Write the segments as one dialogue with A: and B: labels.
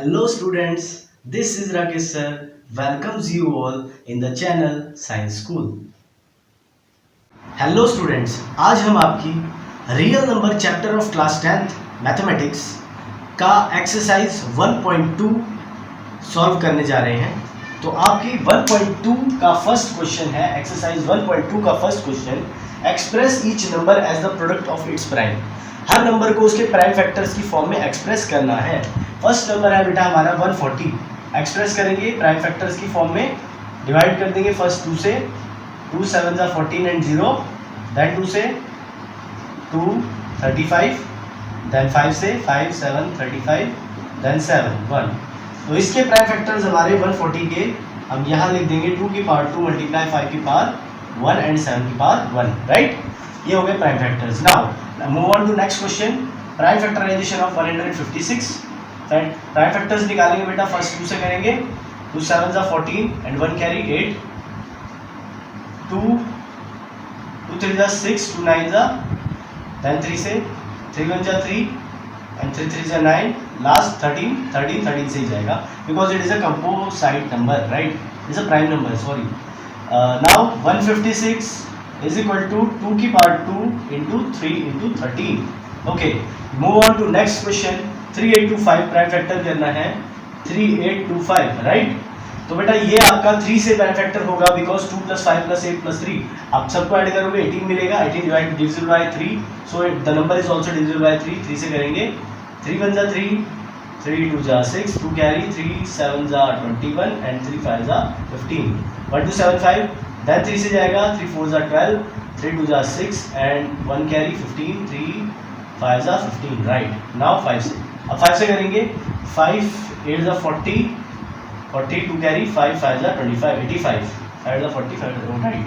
A: Hello students, this is Rakesh sir. Welcomes you all in the channel Science School. Hello students, आज हम आपकी real number chapter of class 10th mathematics का exercise 1.2 solve करने जा रहे हैं। तो आपकी 1.2 का फर्स्ट क्वेश्चन है, एक्सरसाइज 1.2 का first question, express each number as the product of its prime. हर नंबर को उसके प्राइम फैक्टर्स की फॉर्म में एक्सप्रेस करना है। फर्स्ट नंबर है बेटा हमारा 140, एक्सप्रेस करेंगे प्राइम फैक्टर्स की फॉर्म में, डिवाइड कर देंगे फर्स्ट 2 से, 2 7 14 एंड 0, देन 2 से 2 35, देन 5 से 5 7 35, देन 7 1। तो इसके प्राइम फैक्टर्स हमारे 140 के हम यहाँ लिख देंगे 2 की पावर 2 मल्टीप्लाई 5 की पावर 1 एंड 7 की पावर 1, राइट। ये हो गए prime factors. Now move on to next question, prime factorization of 156। Prime factors निकालेंगे बेटा, फर्स्ट 2 से करेंगे, 2 7 14 एंड 1 कैरी 8, 2 3 6, 2 9 देन 3 से, 3 1 3 एंड 3 3 9, लास्ट 13 से ही जाएगा because it is a composite number, right, is a prime number, sorry. Now 156 is equal to 2 की power 2 into 3 into 13। Okay, move on to next question, 3825 prime factor करना है, 3825, right. तो बेटा ये आपका 3 से प्राइम फैक्टर होगा बिकॉज 2 + 5 + 8 + 3, आप सबको ऐड करोगे 18 मिलेगा, 18 divisible by 3, so the number is also divisible by 3। 3 से करेंगे, 3 1 3, 3 2 6, 2 कैरी, 3 7 21 एंड 3 5 15, 1 2 7 5, देन 3 से जाएगा, 3 4 12, 3 2 6 एंड 1 कैरी 15, 3 5 15, राइट। नाउ 5 से, अब 5 से करेंगे, 5 8 40, 40 2 कैरी, 5 5 25 85, 5 45, राइट।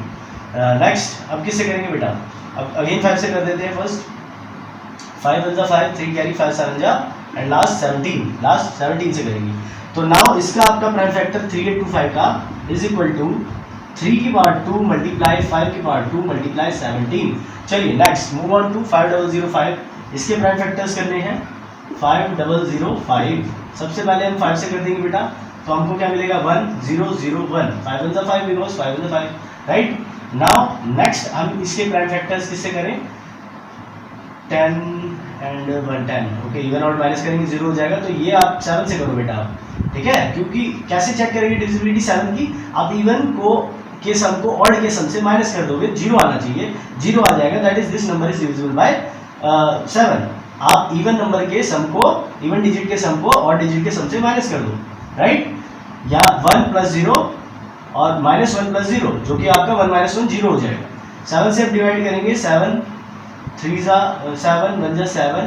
A: नेक्स्ट अब किससे करेंगे बेटा, अब अगेन 5 से कर देते हैं। फर्स्ट 5 1 5, 3 कैरी, 5 7 एंड लास्ट 17 से करेंगे। तो नाउ इसका आपका प्राइम फैक्टर 3825 का इज इक्वल टू 3 की पावर 2 मल्टीप्लाई 5 की पावर 2 मल्टीप्लाई 17। चलिए नेक्स्ट मूव ऑन टू 5005, इसके प्राइम फैक्टर्स करने हैं 5005। सबसे पहले हम 5 से कर देंगे बेटा, तो हमको क्या मिलेगा 1001, 5 1 5 बिकॉज 5 1 5, राइट। नाउ नेक्स्ट हम इसके प्राइम फैक्टर्स किससे करें, 10 एंड 1 10, ओके, इवन और माइनस करेंगे 0 हो जाएगा। तो ये आप 7 से करो बेटा, ठीक है, क्योंकि कैसे चेक करेंगे डिविजिबिलिटी 7 की, आप इवन को के सम को ऑड के सम से माइनस कर दोगे, 0 आना चाहिए, 0 आ जाएगा, that is this number is divisible by 7। आप इवन नंबर के सम को, इवन डिजिट के सम को ऑड डिजिट के सम से माइनस कर दो, राइट। या 1 + 0 और -1 + 0, जो कि आपका 1 - 1 0 हो जाएगा। 7 से आप डिवाइड करेंगे, 7 3 7 1 7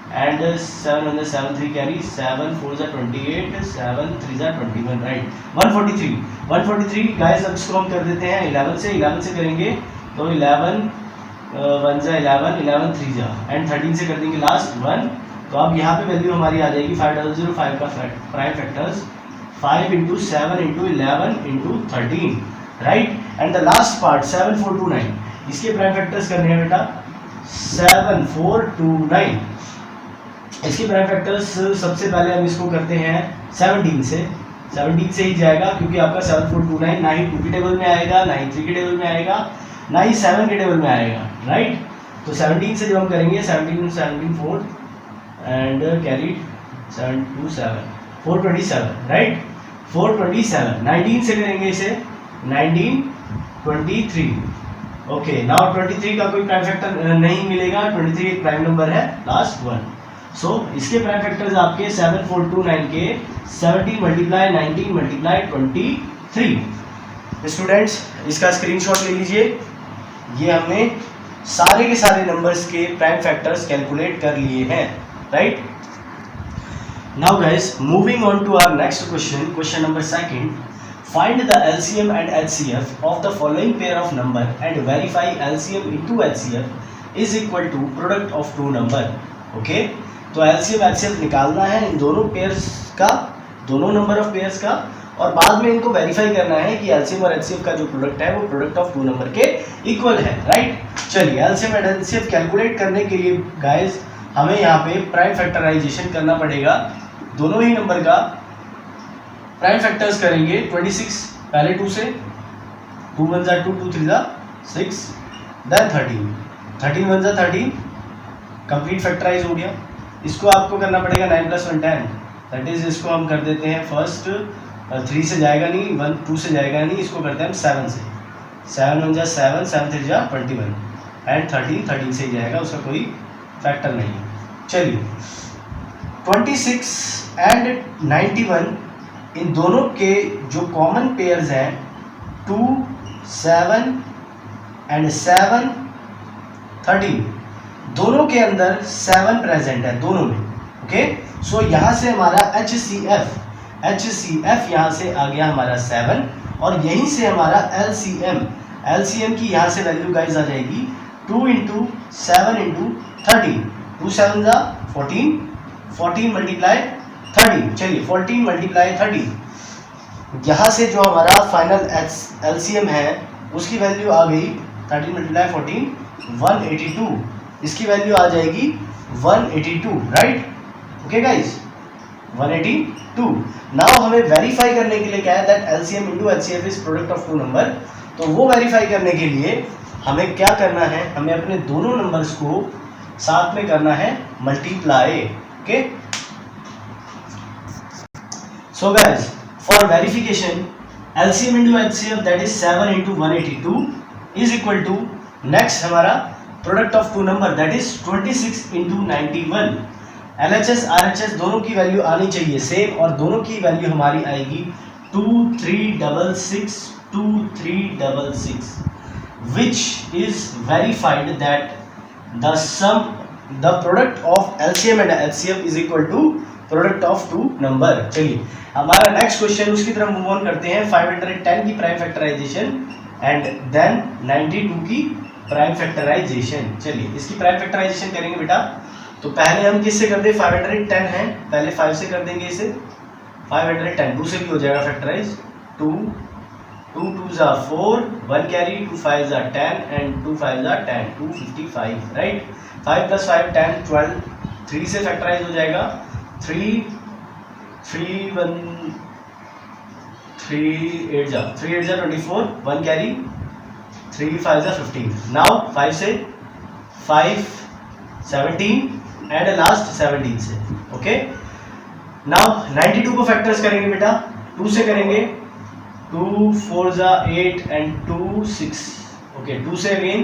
A: एंड 7 1 7 3 कैरी, 7 4 28, 7 3 21, राइट। 143 गाइस, अब इसको हम कर देते हैं 11 से करेंगे, तो 11 1 11, 11 3 एंड 13 से कर देंगे लास्ट 1। तो अब यहाँ पे वैल्यू हमारी आ जाएगी 5005 का prime factors 5 × 7 × 11 × 13, right. And the last part 7429, इसके प्राइम फैक्टर्स करने हैं बेटा 7429। इसके प्राइम फैक्टर्स सबसे पहले हम इसको करते हैं 17 से ही जाएगा, क्योंकि आपका 7429 ना ही 2 के टेबल में आएगा, ना ही 3 के टेबल में आएगा, ना ही 7 के टेबल में आएगा, राइट। तो 17 से जब हम करेंगे, 17 4 एंड कैरी 7 2 7 427, राइट, 427। 19 से करेंगे इसे, 19 23, ओके। नाउ 23 का कोई प्राइम फैक्टर नहीं मिलेगा, 23 एक प्राइम नंबर है, लास्ट 1। सो इसके प्राइम फैक्टर्स आपके 7429 के 17 × 19 × 23। स्टूडेंट्स इसका स्क्रीनशॉट ले लीजिए, ये हमने सारे के सारे नंबर्स के प्राइम फैक्टर्स कैलकुलेट कर लिए हैं, right. Now guys moving on to our next question, question number 2, find the LCM and HCF of the following pair of number and verify LCM into HCF is equal to product of 2 number. Okay, तो LCM HCF निकालना है इन दोनों pairs का, दोनों number of pairs का, और बाद में इनको वेरीफाई करना है कि LCM और HCF का जो प्रोडक्ट है वो प्रोडक्ट ऑफ 2 नंबर के इक्वल है, राइट। चलिए LCM एंड HCF कैलकुलेट करने के लिए गाइस हमें यहाँ पे प्राइम फैक्टराइजेशन करना पड़ेगा दोनों ही नंबर का प्राइम फैक्टर्स करेंगे 26 पहले 2 से, 2 1 जा 2, 2 3 जा 6, देन 13, 13 1 जा 13, कंप्लीट फैक्टराइज हो गया। इसको आपको करना पड़ेगा 9 + 1 10, दैट इज इसको हम कर देते हैं फर्स्ट 3 से जाएगा नहीं, 1 2 से जाएगा नहीं, इसको करते हैं हम 7 से, 7 1 जा 7, 7 3 जा 21 एंड 13 से ही जाएगा, उसका कोई फैक्टर नहीं है। चलिए 26 एंड 91 इन दोनों के जो कॉमन पेयर्स हैं 2 7 एंड 7 13, दोनों के अंदर 7 प्रेजेंट है दोनों में। ओके, सो यहाँ से हमारा HCF यहाँ से आ गया हमारा 7 और यहीं से हमारा LCM की यहाँ से वैल्यू गाइस आ जाएगी 2 × 7 × 13, 2 7 जा 14, 14 × 30, चलिए 14 × 30, यहाँ से जो हमारा फाइनल LCM है उसकी वैल्यू आ गई 13 × 14 182, इसकी वैल्यू आ जाएगी 182, राइट। Okay guys, 182। नाउ हमें वेरीफाई करने के लिए क्या है that LCM × HCF is product of two number, तो वो वेरीफाई करने के लिए हमें क्या करना है, हमें अपने दोनों नंबर्स को साथ में करना है multiply. Okay, so guys for verification LCM × HCF that is 7 × 182 is equal to next हमारा product of two number that is 26 × 91। LHS RHS दोनों की वैल्यू आनी चाहिए सेम और दोनों की वैल्यू हमारी आएगी 2366 2366 which is verified that the product of LCM and HCF is equal to product of two number। चलिए हमारा नेक्स्ट क्वेश्चन उसकी तरफ मूव ऑन करते हैं। 510 की प्राइम फैक्टराइजेशन एंड देन 92 की प्राइम फैक्टराइजेशन। चलिए इसकी प्राइम फैक्टराइजेशन करेंगे बेटा, तो पहले हम किससे करते हैं, 510 है, पहले 5 से कर देंगे इसे, 510 2 से भी हो जाएगा फैक्टराइज, 2 2 2 जा 4, 1 कैरी, 2 5 जा 10 एंड 2 5 जा 10, 255, राइट। 5 + 5 10 12, 3 से फैक्टराइज हो जाएगा, 3 3 1 3 8 जा 24, 1 कैरी, 3 5 जा 15। नाउ 5 से 5 17 एंड लास्ट 17 से। ओके, नाउ 92 को फैक्टर्स करेंगे बेटा, 2 से करेंगे, 2 4 जा 8 एंड 2 6। ओके, 2 से अगेन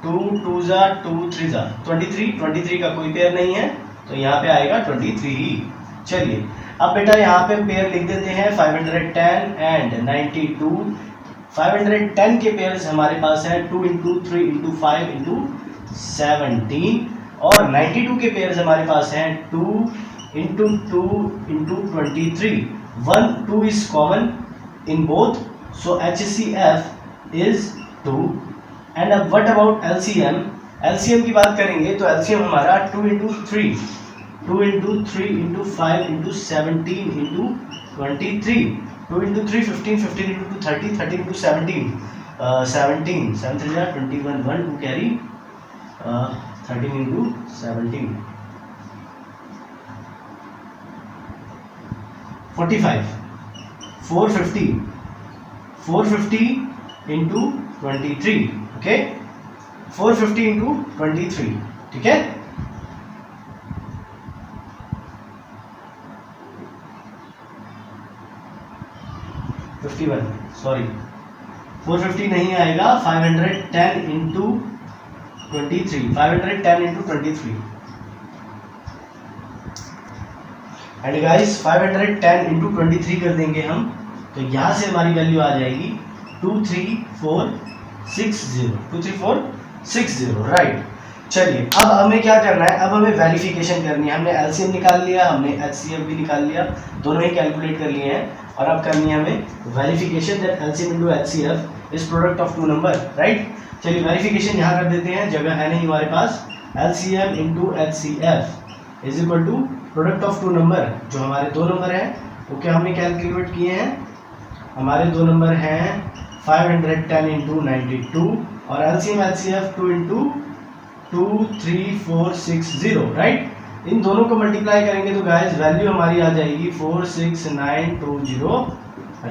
A: 2 2 जा 2 3 जा 23 का कोई पेयर नहीं है तो यहाँ पे आएगा 23 ही। चलिए अब बेटा यहाँ पे पेयर लिख देते हैं 510 एंड 92। 510 के पेयर्स हमारे पास है 2 × 3 × 5 × 17 और 92 के पेयर्स हमारे पास हैं 2 × 2 × 23। 1 2 is common in both, so HCF is 2 and what about LCM? LCM की बात करेंगे तो LCM हमारा 2 × 3 × 5 × 17 × 23, 2 × 3 15, 15 × 2 30, 30 × 17 17, 7 3 जा 21, 1 2 कैरी, 13 × 17 45, 450 × 23। ओके, 450 × 23, ठीक है। सॉरी 450 नहीं आएगा, 510 × 23, 510 × 23 एंड गाइस 510 × 23 कर देंगे हम, तो यहाँ से हमारी वैल्यू आ जाएगी 23460, राइट। चलिए अब हमें क्या करना है, अब हमें वेरिफिकेशन करनी है। हमने LCM निकाल लिया, हमने HCF भी निकाल लिया, दोनों ही कैलकुलेट कर लिए हैं और अब करनी है हमें verification that LCM × HCF is product of two number, right. चलिए वेरिफिकेशन यहाँ कर देते हैं, जगह है नहीं हमारे पास। LCM × HCF is equal to product of two number, जो हमारे दो नंबर हैं वो क्या हमने कैलकुलेट किए हैं, हमारे दो नंबर हैं 510 × 92 और LCM HCF 2 × 23460, राइट। इन दोनों को मल्टीप्लाई करेंगे तो गाइस वैल्यू हमारी आ जाएगी 46920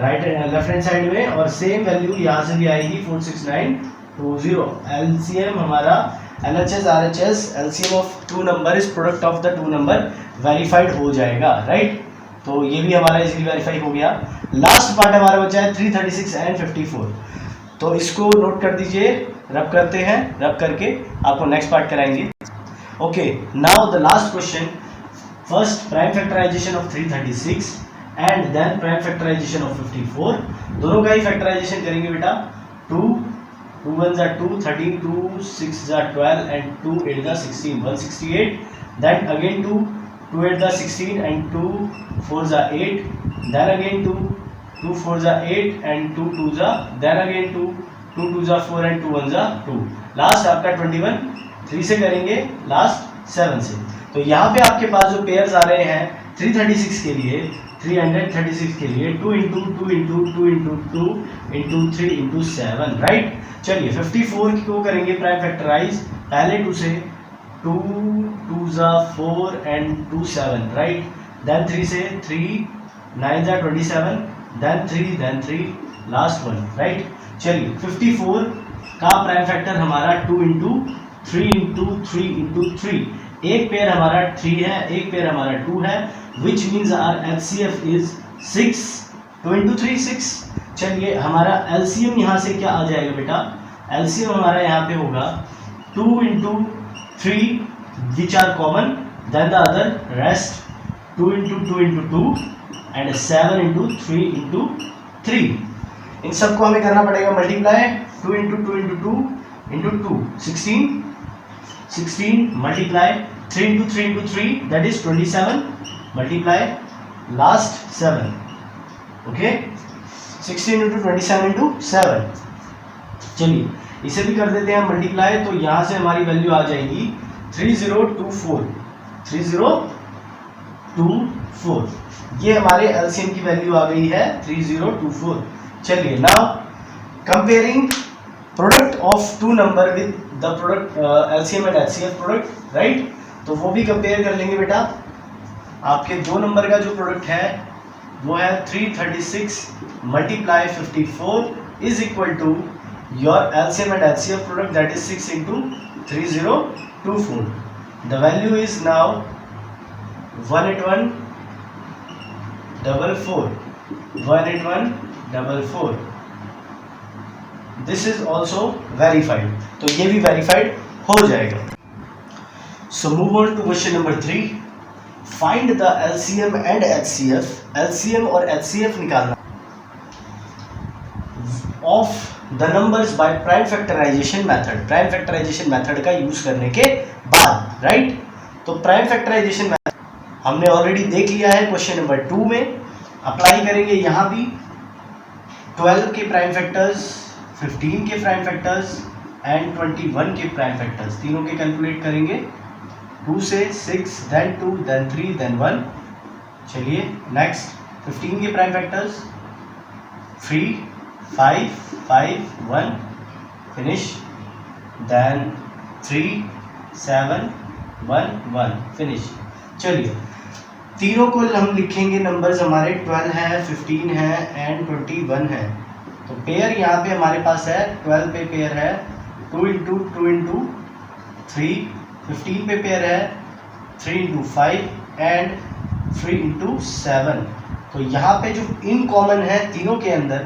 A: राइट लेफ्ट हैंड साइड में, और सेम वैल्यू यहाँ से भी आएगी 46920। एलसीएम हमारा LHS RHS LCM of two number is product of the two number verified हो जाएगा राइट। तो ये भी हमारा इजीली वेरीफाई हो गया। लास्ट पार्ट हमारा बचा है 336 एंड 54। तो इसको नोट कर दीजिए, रब करते हैं, रब करके आपको नेक्स्ट पार्ट कराएंगे। Okay, now the last question, first prime factorization of 336 and then prime factorization of 54। दोनों का ही फैक्टराइजेशन करेंगे बेटा। 2 1 जा 2 13, 2 6 जा 12 एंड 2 8 जा 16 168। then again 2 8 जा 16 and 2 4 जा 8, then again 2 4 जा 8 and 2 2 जा, then again 2 2 जा 4 and 2 1 जा 2। लास्ट आपका 21 3 से करेंगे, लास्ट 7 से। तो यहाँ पे आपके पास जो पेयर्स आ रहे हैं 336 के लिए, 336 के लिए 2 into 2 into 2 into 2 into 3 into 7 right. चलिए 54 को करेंगे प्राइम फैक्टराइज, पहले 2 से, 2 2 जा 4 एंड 2 7 राइट, देन 3 से, 3 9 जा 27, देन 3 लास्ट 1 राइट। चलिए 54 का प्राइम फैक्टर हमारा 2 इंटू 3 इंटू 3 इंटू 3, एक पेयर हमारा 3 है, एक पेयर हमारा 2 है, which means our LCF is 6, 2 into 3 6। चलिए हमारा LCM यहाँ से क्या आ जाएगा बेटा, LCM हमारा यहाँ पे होगा 2 into 3 which are common, then the other rest 2 into 2 into 2 and 7 into 3 into 3। इन सबको हमें करना पड़ेगा multiply, 2 into 2 into 2 into 2 16 multiply 3 into 3 into 3 that is 27 multiply last 7। Okay 16 into 27 into 7। चलिए इसे भी कर देते हैं मल्टीप्लाई, तो यहाँ से हमारी वैल्यू आ जाएगी 3024 3024। ये हमारे एलसीएम की वैल्यू आ गई है 3024। चलिए now comparing product of two number with the product LCM and HCF product right. तो वो भी कंपेयर कर लेंगे बेटा। आपके दो नंबर का जो प्रोडक्ट है वो है 336 multiply 54 is equal to your LCM and HCF product that is 6 into 3024। The value is now 18144। This is also verified, तो ये भी वेरीफाइड हो जाएगा। So move on to question number 3, find the LCM and HCF. LCM और HCF निकालना of the numbers by prime factorization method, prime factorization method का use करने के बाद राइट। तो प्राइम फैक्टराइजेशन मेथड हमने ऑलरेडी देख लिया है क्वेश्चन नंबर 2 में, अप्लाई करेंगे यहाँ भी। 12 के प्राइम फैक्टर्स, 15 के प्राइम फैक्टर्स एंड 21 के प्राइम फैक्टर्स तीनों के कैलकुलेट करेंगे। 2 से 6 then 2 then 3 then 1। चलिए नेक्स्ट 15 के prime factors 3 5 5 1 finish, then 3 7 1 1 finish. चलिए तीनों को हम लिखेंगे, नंबर्स हमारे 12 है, 15 है एंड 21 है। तो पेयर यहाँ पे हमारे पास है, 12 पे पेयर है 2 इंटू 2 इंटू 3, 15 पे पेयर है 3 इंटू 5 एंड 3 इंटू 7। तो यहाँ पे जो इन कॉमन है तीनों के अंदर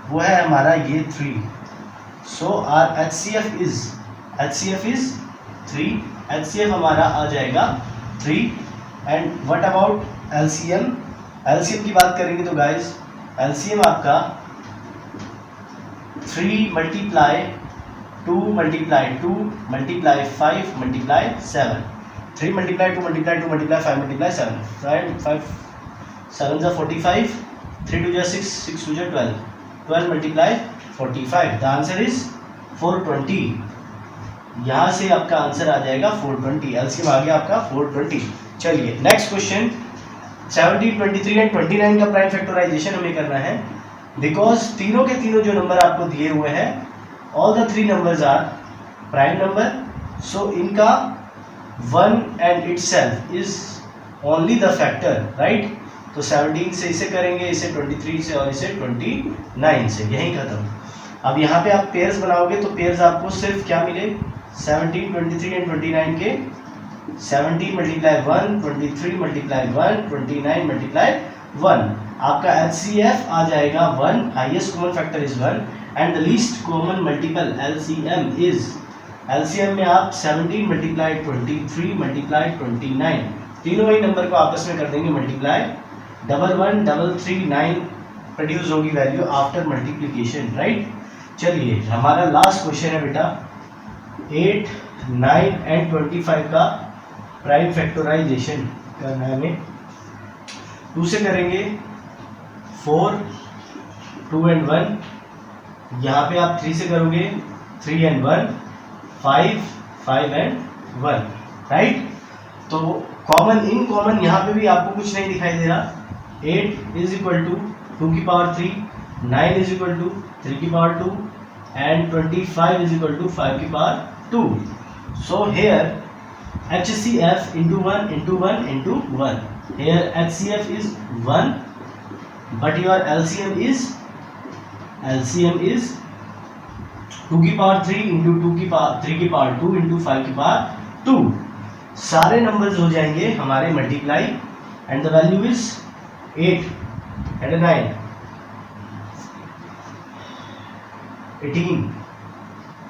A: वो है हमारा ये 3। सो आर एचसीएफ इज 3, एचसीएफ हमारा आ जाएगा 3। And what about LCM, LCM की बात करेंगे तो गाइस एलसीएम आपका 3 multiply 2 multiply 2 multiply 5 multiply 7, 3 multiply 2 multiply 2 multiply 5 multiply 7, 5 7 जा 45, 3 2 जा 6, 6 2 जा 12, 12 मल्टीप्लाई 45। The answer is 420। यहाँ से आपका आंसर आ जाएगा 420, एलसीएम आ गया आपका 420। चलिए नेक्स्ट क्वेश्चन 17, 23 एंड 29 का प्राइम फैक्टराइजेशन हमें करना है। बिकॉज तीनों के तीनों जो नंबर आपको दिए हुए हैं, all the 3 numbers are prime number, so इनका 1 and itself is only the factor, right? तो 17 से इसे करेंगे, इसे 23 से और इसे 29 से, यही खत्म। अब यहाँ पे आप पेयर्स बनाओगे तो पेयर्स आपको सिर्फ क्या मिले, 17, 23 एंड 29 के 17 मल्टीप्लाई 1, 23 मल्टीप्लाई 1, 29 मल्टीप्लाई 1। आपका HCF आ जाएगा 1, highest common factor is 1 and the least common multiple LCM is, LCM में आप 17 मल्टीप्लाई 23 मल्टीप्लाई 29, तीनों ही नंबर को आपस में कर देंगे मल्टीप्लाई, 11,339 प्रोड्यूस होगी वैल्यू आफ्टर मल्टीप्लिकेशन, राइट। चलिए हमारा लास्ट क्वेश्चन है बेटा 8, 9 एंड 25 का प्राइम फैक्टराइजेशन करना है हमें। 2 से करेंगे 4, 2 एंड 1, यहाँ पे आप 3 से करोगे 3 एंड 1, 5, 5 एंड 1, राइट। तो कॉमन इन कॉमन यहाँ पे भी आपको कुछ नहीं दिखाई दे रहा। 8 इज इक्वल टू 2 की पावर 3, 9 इज इक्वल टू 3 की power 2 and 25 is equal to 5 की power 2। So here HCF into 1 into 1 into 1. Here HCF is 1, but your LCM is 2 की पावर 3 into 2 की पावर 3 की पावर 2 into 5 की power 2। सारे numbers हो जाएंगे हमारे multiply and the value is 8 and 9, 18,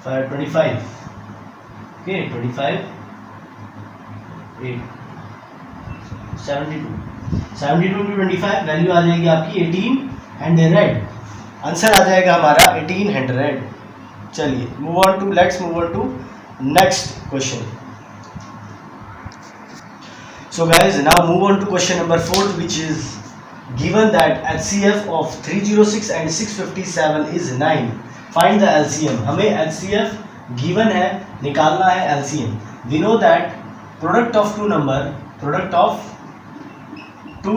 A: 25, okay, 25, 8, 72 to 25 value आ जाएगी आपकी 1800, आंसर आ जाएगा हमारा 1800। चलिए let's move on to next question. So guys, now move on to question number 4, which is given that HCF of 306 and 657 is 9. Find the LCM. हमें HCF given है, निकालना है LCM. We know that product of two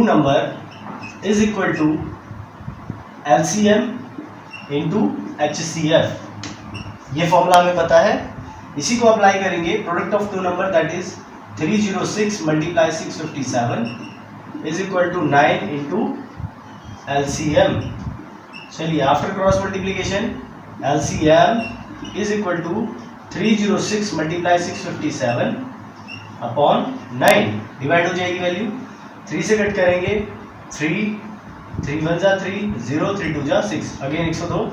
A: number is equal to LCM into HCF. ये formula हमें पता है, इसी को अप्लाई करेंगे। Product of two number that is 306 multiply 657 is equal to 9 into LCM। चलिए after cross multiplication LCM is equal to 306 multiply 657 upon 9, divide हो जाएगी वैल्यू, 3 से कट करेंगे 3 1 जा 3, 0 3 2 जा 6, अगेन 102,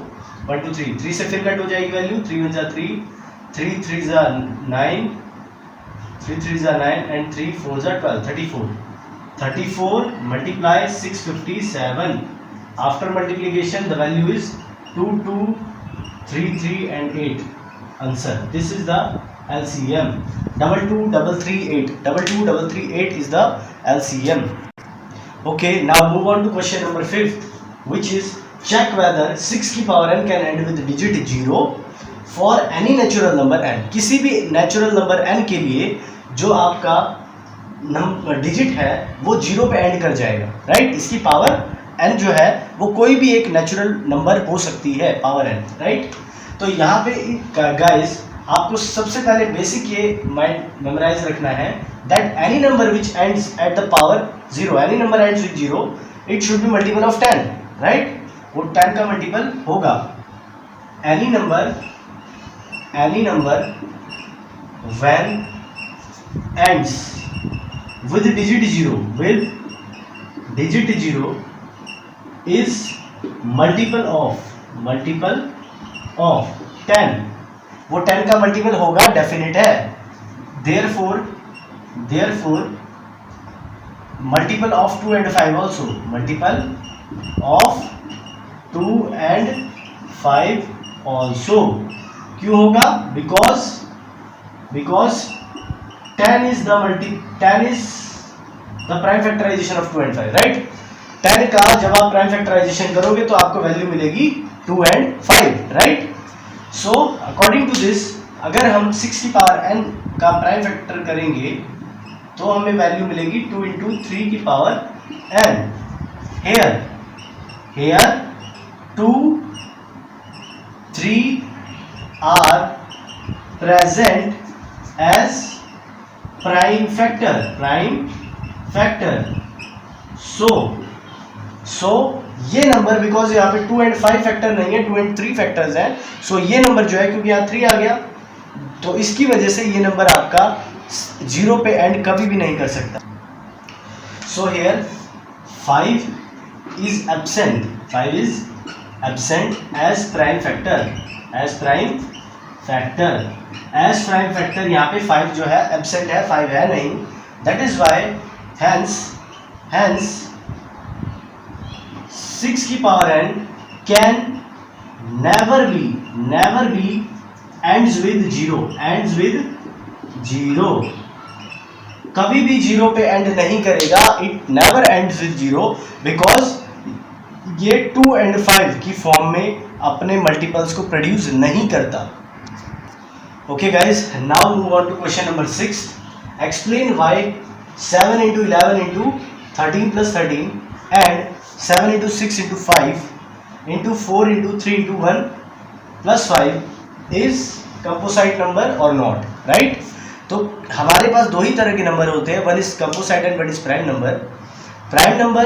A: 1 2 3 से फिर कट हो जाएगी वैल्यू, 3 1 जा 3, 3 3 जा 9, 3 3 जा 9 एंड 3 4 जा 12, 34 multiply 657 after multiplication the value is 2 2 3 3 and 8, answer this is the LCM 22338 is the LCM. Okay, now move on to question number 5, which is check whether 6 की power n can end with digit 0 for any natural number n. किसी भी natural number n के लिए जो आपका digit है वो 0 पे एंड कर जाएगा, राइट। इसकी पावर n जो है वो कोई भी एक नेचुरल नंबर हो सकती है, पावर n, राइट। तो यहाँ पे गाइस आपको सबसे पहले बेसिक ये माइंड मेमोराइज रखना है that any number which ends at the power 0, any number ends with 0, it should be multiple of 10, right. वो 10 का मल्टीपल होगा। Any number when ends with digit 0 is multiple of 10, वो 10 का multiple होगा, definite है। Therefore multiple of 2 and 5 also, multiple of 2 and 5 also. क्यों होगा? Because 10 is the prime factorization of 2 and 5, right. 10 का जब आप प्राइम फैक्टराइजेशन करोगे तो आपको वैल्यू मिलेगी 2 and 5, right. So according to this अगर हम 6 की पावर n का प्राइम फैक्टर करेंगे तो हमें वैल्यू मिलेगी 2 into 3 की power n। here 2 3 are present as prime factor. So ये नंबर, बिकॉज यहाँ पे 2 एंड 5 फैक्टर नहीं है, 2 एंड 3 फैक्टर्स हैं, सो ये नंबर जो है, क्योंकि यहाँ 3 आ गया, तो इसकी वजह से ये नंबर आपका 0 पे एंड कभी भी नहीं कर सकता। So here 5 is absent as prime factor. यहाँ पे 5 जो है एब्सेंट है, 5 है नहीं, दैट इज वाई हैंस 6 की power n can never be ends with zero, कभी भी 0 पे एंड नहीं करेगा, it never ends with 0, because ये 2 एंड 5 की फॉर्म में अपने मल्टीपल्स को प्रोड्यूस नहीं करता। Okay guys, now move on to question number 6। Explain why 7 into 11 into 13 plus 13 and 7 into 6 into 5 into 4 into 3 into 1 plus 5 is composite number or not, right? तो हमारे पास दो ही तरह के नंबर होते हैं, one is composite and one is prime number. Prime number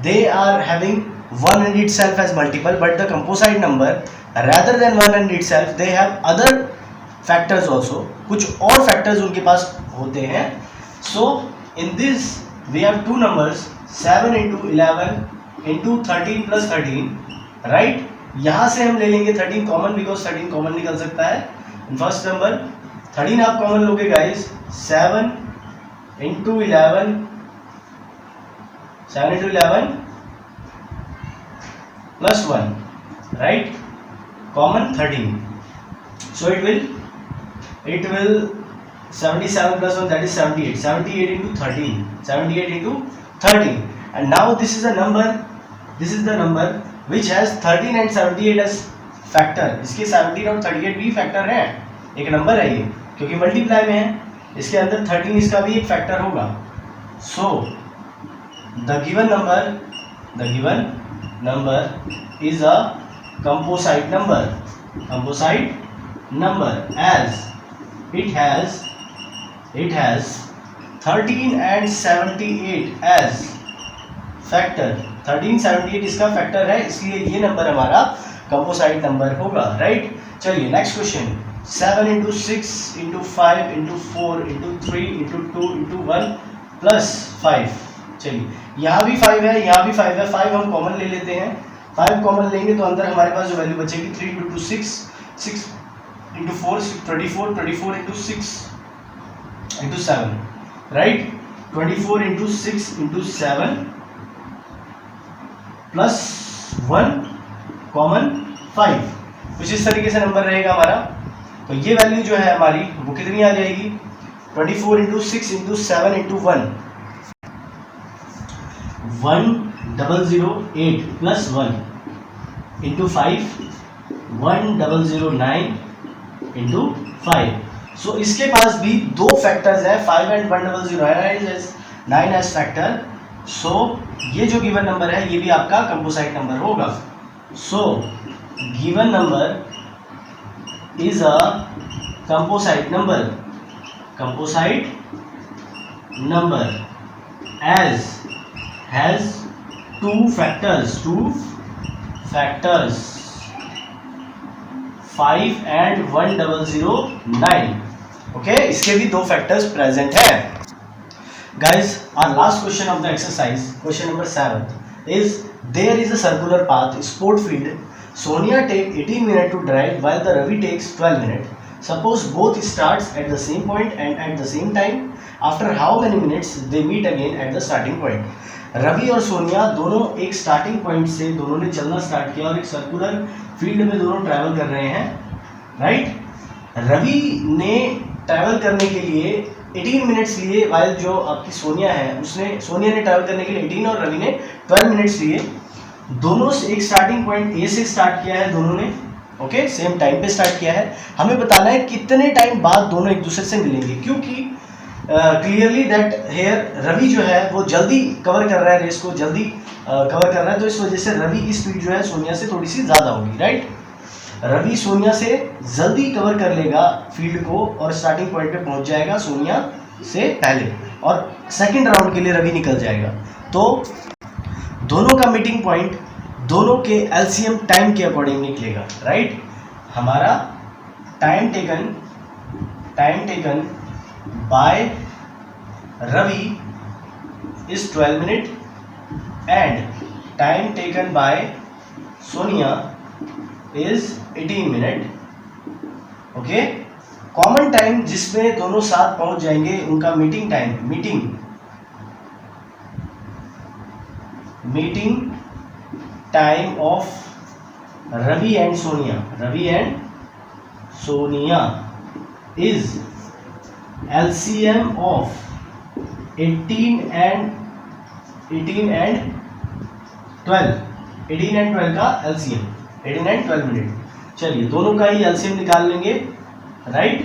A: they are having one and itself as multiple, but the composite number rather than one and itself they have other factors also, कुछ और factors उनके पास होते हैं. So in this we have two numbers 7 into 11 into 13 plus 13, right? यहाँ से हम ले लेंगे 13 कॉमन, बिकॉज 13 कॉमन निकल सकता है. फर्स्ट नंबर 13 आप कॉमन लोगे guys, 7 into 11 plus 1, right? Common 13. So it will 77 plus 1, that is 78. 78 into 13. 78 into 13. And now this is the number which has 13 and 78 as factor. इसके 17 और 38 भी फैक्टर है, एक नंबर है ये, क्योंकि मल्टीप्लाई में है. इसके अंदर 13 इसका भी एक फैक्टर होगा. So the given number is a composite number as it has 13 and 78 as factor. 13 78 इसका फैक्टर है, इसलिए ये नंबर हमारा कंपोसाइट नंबर होगा, राइट? चलिए next question. 7 into 6 into 5 into 4 into 3 into 2 into 1 plus 5. चलिए यहाँ भी 5 है, यहाँ भी 5 है. 5 हम कॉमन ले लेते हैं. 5 कॉमन लेंगे तो अंदर हमारे पास जो वैल्यू बचेगी 3 into 2 6 into 4 24 24 into 6 into 7, right? 24 into 6 into 7 plus 1 common 5, कुछ इस तरीके से नंबर रहेगा हमारा. तो ये वैल्यू जो है हमारी वो कितनी आ जाएगी? 24 into 6 into 7 into 1 1008 plus 1 into 5 1009 into 5. सो इसके पास भी दो फैक्टर्स हैं, 5 and 1009 as फैक्टर. सो ये जो गिवन नंबर है ये भी आपका कंपोसाइट नंबर होगा. So given number is a composite number as has two factors 5 and 1009. Okay, इसके भी दो फैक्टर्स प्रेजेंट है. Guys, our last question of the exercise, question number 7, is there is a circular path, sport field. Sonia take 18 minutes to drive while the Ravi takes 12 minutes. Suppose both starts at the same point and at the same time. After how many minutes they meet again at the starting point? Ravi और सोनिया दोनों एक starting point से दोनों ने चलना start किया और एक सर्कुलर फील्ड में दोनों ट्रैवल कर रहे हैं, राइट? रवि ने ट्रैवल करने के लिए 18 मिनट्स लिए, वाइल जो आपकी सोनिया है सोनिया ने ट्रैवल करने के लिए 18 और रवि ने 12 मिनट्स लिए. दोनों से एक स्टार्टिंग पॉइंट ए से स्टार्ट किया है दोनों ने, ओके, सेम टाइम पे स्टार्ट किया है. हमें बताना है कितने टाइम बाद दोनों एक दूसरे से मिलेंगे, क्योंकि क्लियरली दैट हेयर रवि जो है वो जल्दी कवर कर रहा है, रेस को जल्दी कवर कर रहा है, तो इस वजह से रवि की स्पीड जो है सोनिया से थोड़ी सी ज़्यादा होगी, राइट? रवि सोनिया से जल्दी कवर कर लेगा फील्ड को और स्टार्टिंग पॉइंट पे पहुंच जाएगा. सोनिया से पहले, और सेकंड राउंड के लिए रवि निकल जाएगा। तो दोनों का मीटिंग पॉइंट दोनों के एलसीएम टाइम के अकॉर्डिंग निकलेगा, राइट। हमारा time taken by Ravi is 12 minute and time taken by Sonia is 18 minute. Okay, common time जिसमें दोनों साथ पहुंच जाएंगे उनका meeting time of Ravi and Sonia is LCM of 18 and 12 का LCM 18 and 12 मिनट। चलिए दोनों का ही LCM निकाल लेंगे, right.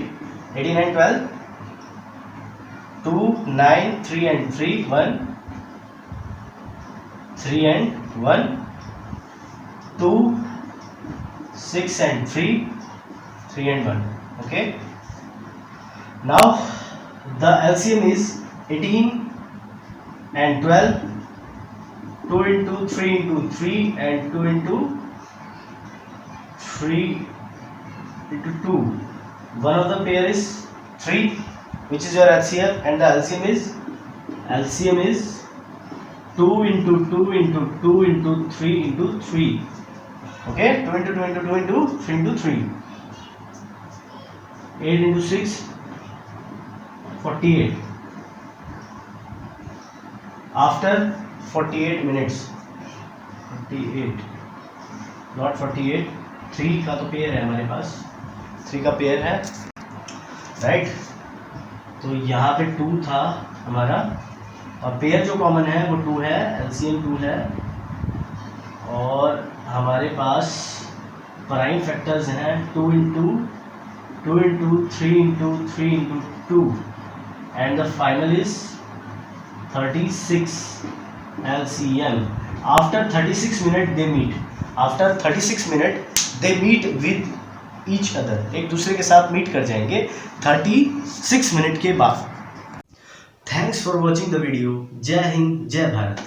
A: 18 and 12 2 9 3 and 3 1 3 and 1 2 6 and 3 3 and 1। okay, now the LCM is 18 and 12, 2 into 3 into 3 and 2 into 3 into 2. One of the pair is 3, which is your LCM, and the LCM is 2 into 2 into 2 into 3 into 3. Okay, 2 into 2 into 2 into 3 into 3. 8 into 6, 48. After 48 minutes, 48 not 48, 3 का तो pair है हमारे पास, 3 का pair है, right. तो यहाँ पे 2 था हमारा, और पेयर जो कॉमन है वो 2 है, LCM 2 है, और हमारे पास प्राइम फैक्टर्स हैं 2 into 3 into 3 into 2, and the final is 36 LCM. After 36 minutes they meet. After 36 minutes they meet with each other. एक दूसरे के साथ मीट कर जाएंगे 36 मिनट के बाद। Thanks for watching the video. जय हिंद, जय भारत।